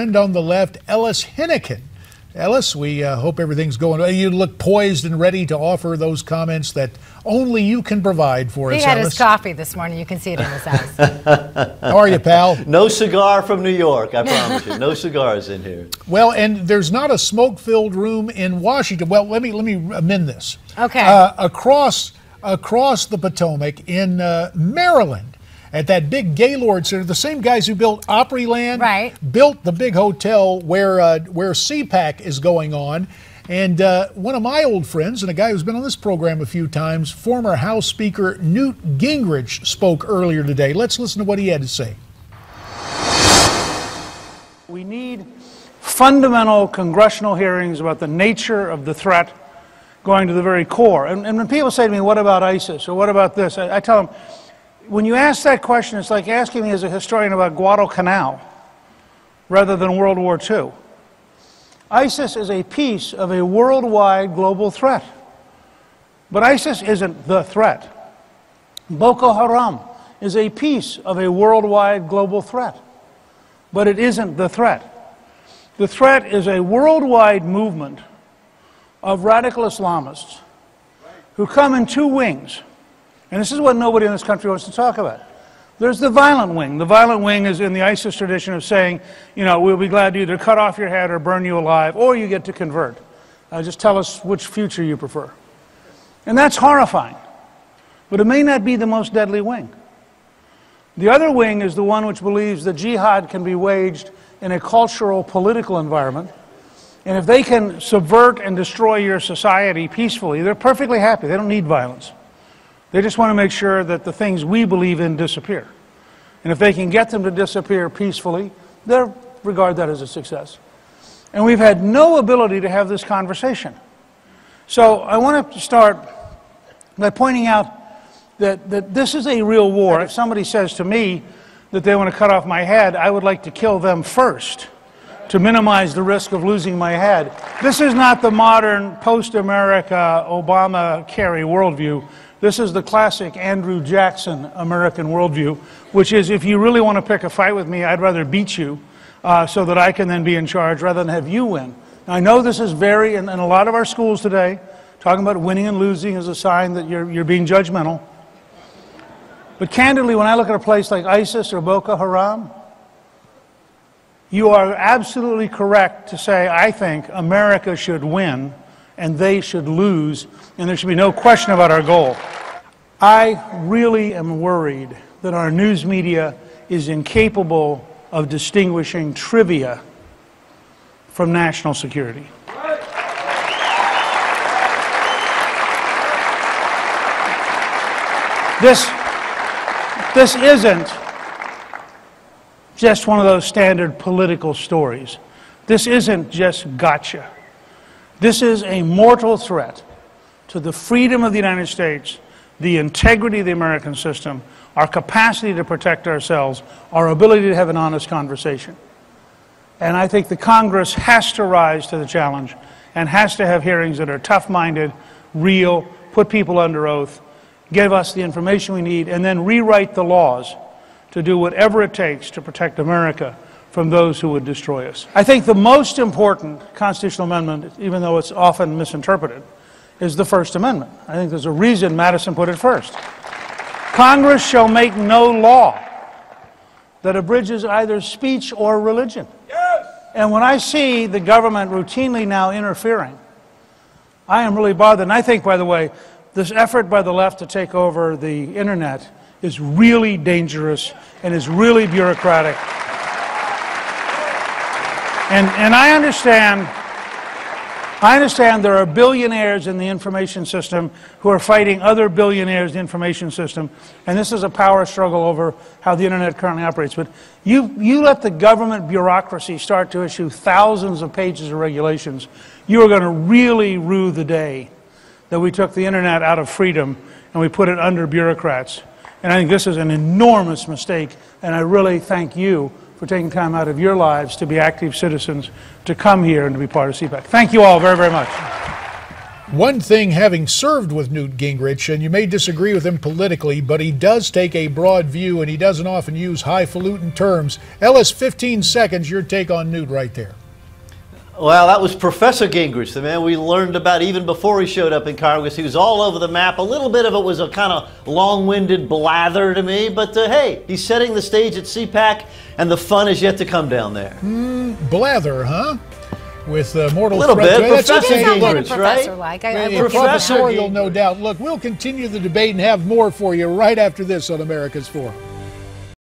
Friend on the left, Ellis Henican. Ellis, we hope everything's going well. You look poised and ready to offer those comments that only you can provide for us, He had Ellis. his coffee this morning. You can see it in his house. How are you, pal? No cigar from New York, I promise you. No cigars in here. Well, and there's not a smoke-filled room in Washington. Well, let me amend this. Okay. Across the Potomac in Maryland, at that big Gaylord Center, the same guys who built Opryland built the big hotel where CPAC is going on. And one of my old friends, and a guy who's been on this program a few times, former House Speaker Newt Gingrich, spoke earlier today. Let's listen to what he had to say. We need fundamental congressional hearings about the nature of the threat going to the very core. And when people say to me, what about ISIS, or what about this, I tell them, when you ask that question, it's like asking me as a historian about Guadalcanal rather than World War II. ISIS is a piece of a worldwide global threat. But ISIS isn't the threat. Boko Haram is a piece of a worldwide global threat. But it isn't the threat. The threat is a worldwide movement of radical Islamists who come in two wings. And this is what nobody in this country wants to talk about. There's the violent wing. The violent wing is in the ISIS tradition of saying, you know, we'll be glad to either cut off your head or burn you alive, or you get to convert. Just tell us which future you prefer. And that's horrifying. But it may not be the most deadly wing. The other wing is the one which believes that jihad can be waged in a cultural, political environment. And if they can subvert and destroy your society peacefully, they're perfectly happy. They don't need violence. They just want to make sure that the things we believe in disappear. And if they can get them to disappear peacefully, they'll regard that as a success. And we've had no ability to have this conversation. So I want to start by pointing out that this is a real war. If somebody says to me that they want to cut off my head, I would like to kill them first to minimize the risk of losing my head. This is not the modern post-America Obama-Kerry worldview. This is the classic Andrew Jackson American worldview, which is, if you really want to pick a fight with me, I'd rather beat you so that I can then be in charge rather than have you win. Now, I know this is very, in a lot of our schools today, talking about winning and losing is a sign that you're being judgmental. But candidly, when I look at a place like ISIS or Boko Haram, you are absolutely correct to say, I think America should win and they should lose, and there should be no question about our goal. I really am worried that our news media is incapable of distinguishing trivia from national security. This isn't just one of those standard political stories. This isn't just gotcha. This is a mortal threat to the freedom of the United States, the integrity of the American system, our capacity to protect ourselves, our ability to have an honest conversation. And I think the Congress has to rise to the challenge and has to have hearings that are tough-minded, real, put people under oath, give us the information we need, and then rewrite the laws to do whatever it takes to protect America from those who would destroy us. I think the most important constitutional amendment, even though it's often misinterpreted, is the First Amendment. I think there's a reason Madison put it first. Congress shall make no law that abridges either speech or religion. Yes! And when I see the government routinely now interfering, I am really bothered. And I think, by the way, this effort by the left to take over the internet is really dangerous and is really bureaucratic. And I understand there are billionaires in the information system who are fighting other billionaires in the information system, and this is a power struggle over how the internet currently operates. But you let the government bureaucracy start to issue thousands of pages of regulations, you are going to really rue the day that we took the internet out of freedom and we put it under bureaucrats. And I think this is an enormous mistake, and I really thank you for taking time out of your lives to be active citizens, to come here and to be part of CPAC. Thank you all very, very much. One thing, having served with Newt Gingrich, and you may disagree with him politically, but he does take a broad view and he doesn't often use highfalutin terms. Ellis, 15 seconds, your take on Newt right there. Well, that was Professor Gingrich, the man we learned about even before he showed up in Congress. He was all over the map. A little bit of it was a kind of long-winded blather to me, but hey, he's setting the stage at CPAC, and the fun is yet to come down there. Blather, huh? With mortal a little threat. bit. Professor Gingrich, right? Like. Professorial, no doubt. Look, we'll continue the debate and have more for you right after this on America's Forum.